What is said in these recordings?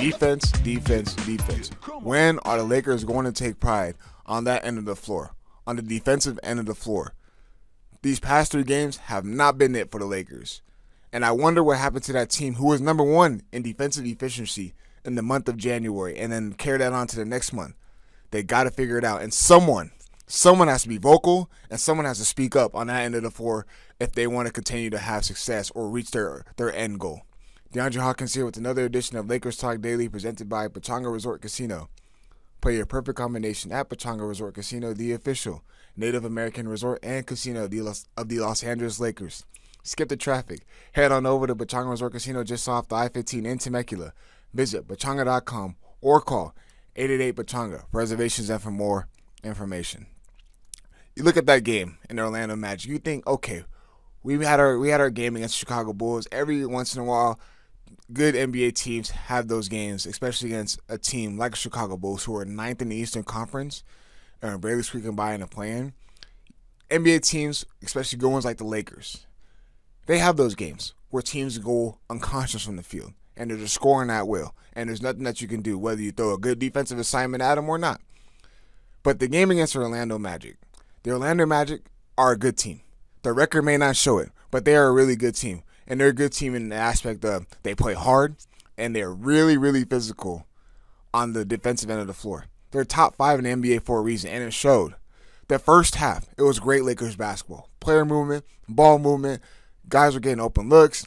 Defense, defense, defense. When are the Lakers going to take pride on that end of the floor, on the defensive end of the floor? These past 3 games have not been it for the Lakers. And I wonder what happened to that team who was number 1 in defensive efficiency in the month of January and then carry that on to the next month. They got to figure it out. And someone has to be vocal and someone has to speak up on that end of the floor if they want to continue to have success or reach their end goal. Deondre Hawkins here with another edition of Lakers Talk Daily presented by Pechanga Resort Casino. Play your perfect combination at Pechanga Resort Casino, the official Native American resort and casino of the Los Angeles Lakers. Skip the traffic. Head on over to Pechanga Resort Casino just off the I-15 in Temecula. Visit pechanga.com or call 888-PECHANGA for reservations and for more information. You look at that game in the Orlando Magic, you think, okay, we had our game against the Chicago Bulls. Every once in a while, good NBA teams have those games, especially against a team like the Chicago Bulls, who are 9th in the Eastern Conference and are barely squeaking by in the play-in. NBA teams, especially good ones like the Lakers, they have those games where teams go unconscious from the field and they're just scoring at will, and there's nothing that you can do, whether you throw a good defensive assignment at them or not. But the game against the Orlando Magic are a good team. The record may not show it, but they are a really good team. And they're a good team in the aspect of they play hard and they're really, really physical on the defensive end of the floor. They're top 5 in the NBA for a reason, and it showed. The first half, it was great Lakers basketball. Player movement, ball movement, guys were getting open looks,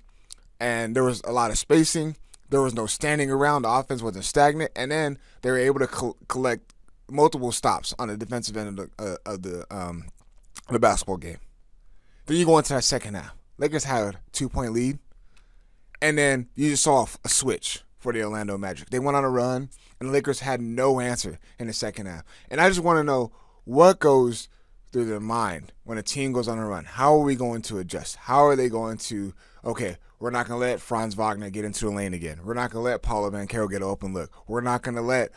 and there was a lot of spacing. There was no standing around. The offense wasn't stagnant, and then they were able to collect multiple stops on the defensive end of the basketball game. Then you go into that second half. Lakers had a 2-point lead, and then you just saw a switch for the Orlando Magic. They went on a run, and the Lakers had no answer in the second half. And I just want to know what goes through their mind when a team goes on a run. How are we going to adjust? How are they going to, okay, we're not going to let Franz Wagner get into the lane again. We're not going to let Paulo Banchero get an open look. We're not going to let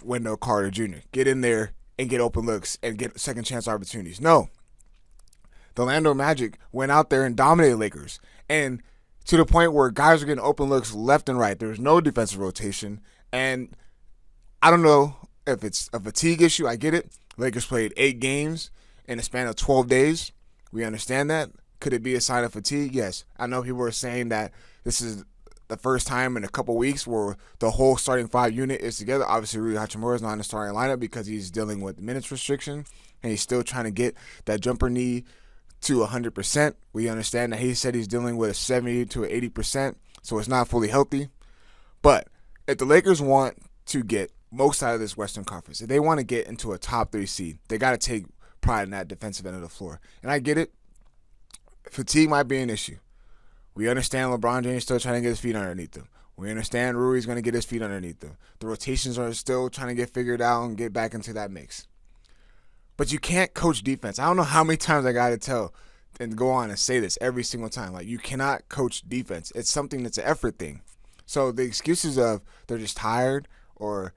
Wendell Carter Jr. get in there and get open looks and get second chance opportunities. No. The Orlando Magic went out there and dominated Lakers. And to the point where guys were getting open looks left and right. There was no defensive rotation. And I don't know if it's a fatigue issue. I get it. Lakers played 8 games in a span of 12 days. We understand that. Could it be a sign of fatigue? Yes. I know people are saying that this is the first time in a couple weeks where the whole starting 5 unit is together. Obviously, Rui Hachimura is not in the starting lineup because he's dealing with minutes restriction, and he's still trying to get that jumper knee to 100%. We understand that he said he's dealing with a 70 to 80%, so it's not fully healthy. But if the Lakers want to get most out of this Western Conference, if they want to get into a top 3 seed, they got to take pride in that defensive end of the floor. And I get it. Fatigue might be an issue. We understand LeBron James is still trying to get his feet underneath him. We understand Rui's going to get his feet underneath him. The rotations are still trying to get figured out and get back into that mix. But you can't coach defense. I don't know how many times I got to tell and go on and say this every single time. Like, you cannot coach defense. It's something that's an effort thing. So the excuses of they're just tired or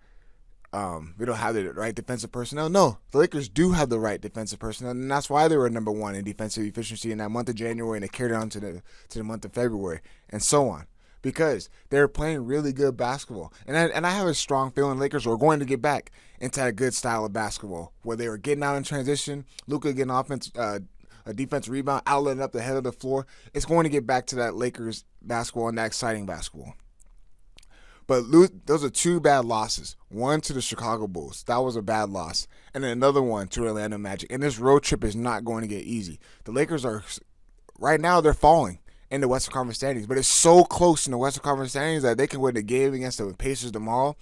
we don't have the right defensive personnel. No, the Lakers do have the right defensive personnel, and that's why they were number 1 in defensive efficiency in that month of January, and they carried on to the month of February, and so on, because they're playing really good basketball. And I have a strong feeling Lakers are going to get back into a good style of basketball where they were getting out in transition, Luka getting a defensive rebound, outletting up the head of the floor. It's going to get back to that Lakers basketball and that exciting basketball. But those are 2 bad losses. One to the Chicago Bulls. That was a bad loss. And then another one to Orlando Magic. And this road trip is not going to get easy. The Lakers are, right now, they're falling in the Western Conference standings. But it's so close in the Western Conference standings that they can win the game against the Pacers tomorrow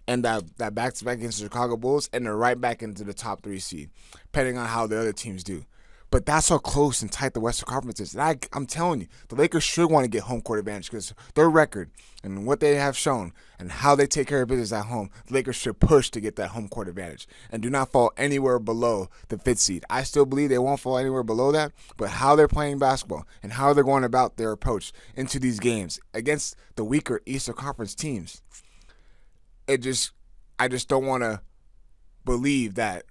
and that back-to-back against the Chicago Bulls, and they're right back into the top 3 seed, depending on how the other teams do. But that's how close and tight the Western Conference is. And I'm telling you, the Lakers should want to get home court advantage because their record and what they have shown and how they take care of business at home, the Lakers should push to get that home court advantage and do not fall anywhere below the 5th seed. I still believe they won't fall anywhere below that, but how they're playing basketball and how they're going about their approach into these games against the weaker Eastern Conference teams, I just don't want to believe that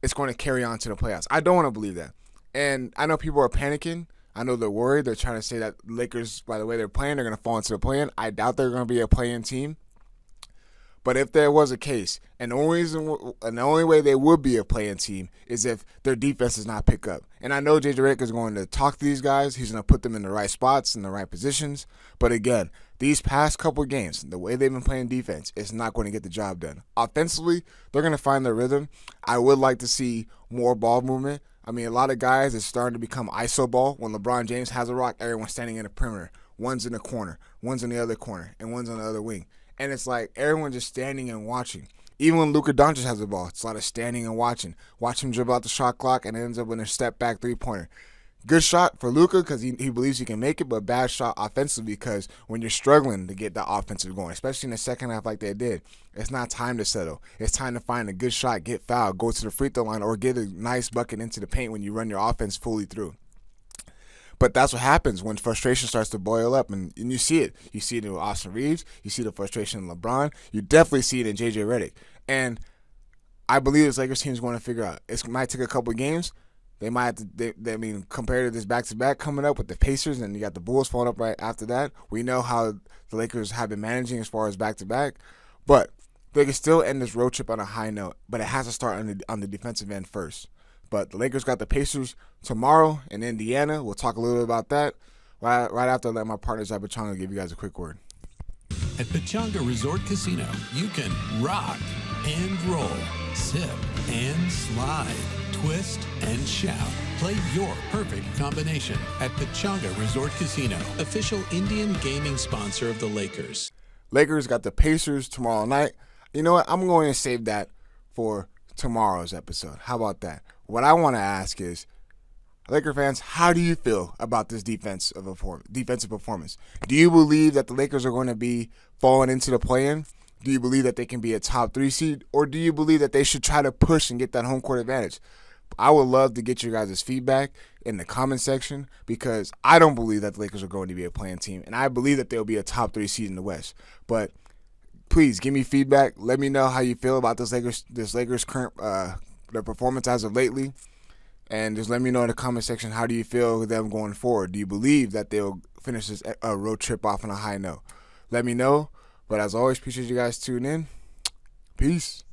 it's going to carry on to the playoffs. I don't want to believe that. And I know people are panicking. I know they're worried. They're trying to say that Lakers, by the way they're playing, they're going to fall into the play-in. I doubt they're going to be a play-in team. But if there was a case, and the only way they would be a play-in team is if their defense does not pick up. And I know JJ Redick is going to talk to these guys. He's going to put them in the right spots, in the right positions. But again, these past couple games, the way they've been playing defense, it's not going to get the job done. Offensively, they're going to find their rhythm. I would like to see more ball movement. I mean, a lot of guys is starting to become iso ball. When LeBron James has a rock, everyone's standing in the perimeter. One's in the corner, one's in the other corner, and one's on the other wing. And it's like everyone just standing and watching. Even when Luka Doncic has the ball, it's a lot of standing and watching. Watch him dribble out the shot clock and it ends up with a step back three-pointer. Good shot for Luka because he believes he can make it, but bad shot offensively because when you're struggling to get the offensive going, especially in the second half like they did, it's not time to settle. It's time to find a good shot, get fouled, go to the free throw line, or get a nice bucket into the paint when you run your offense fully through. But that's what happens when frustration starts to boil up, and you see it. You see it in Austin Reeves. You see the frustration in LeBron. You definitely see it in JJ Redick. And I believe this Lakers team is going to figure out. It might take a couple of games. They might have to, compared to this back-to-back coming up with the Pacers, and you got the Bulls falling up right after that. We know how the Lakers have been managing as far as back-to-back. But they can still end this road trip on a high note, but it has to start on the defensive end first. But the Lakers got the Pacers tomorrow in Indiana. We'll talk a little bit about that right after I let my partners at Pechanga give you guys a quick word. At Pechanga Resort Casino, you can rock and roll, sip and slide, twist and shout. Play your perfect combination at Pechanga Resort Casino, official Indian gaming sponsor of the Lakers. Lakers got the Pacers tomorrow night. You know what? I'm going to save that for tomorrow's episode. How about that? What I want to ask is, Laker fans, how do you feel about this defensive performance? Do you believe that the Lakers are going to be falling into the play-in? Do you believe that they can be a top 3 seed? Or do you believe that they should try to push and get that home court advantage? I would love to get your guys' feedback in the comment section because I don't believe that the Lakers are going to be a play-in team, and I believe that they'll be a top 3 seed in the West. But please give me feedback. Let me know how you feel about this Lakers current their performance as of lately. And just let me know in the comment section, how do you feel with them going forward? Do you believe that they'll finish this road trip off on a high note? Let me know. But as always, appreciate you guys tuning in. Peace.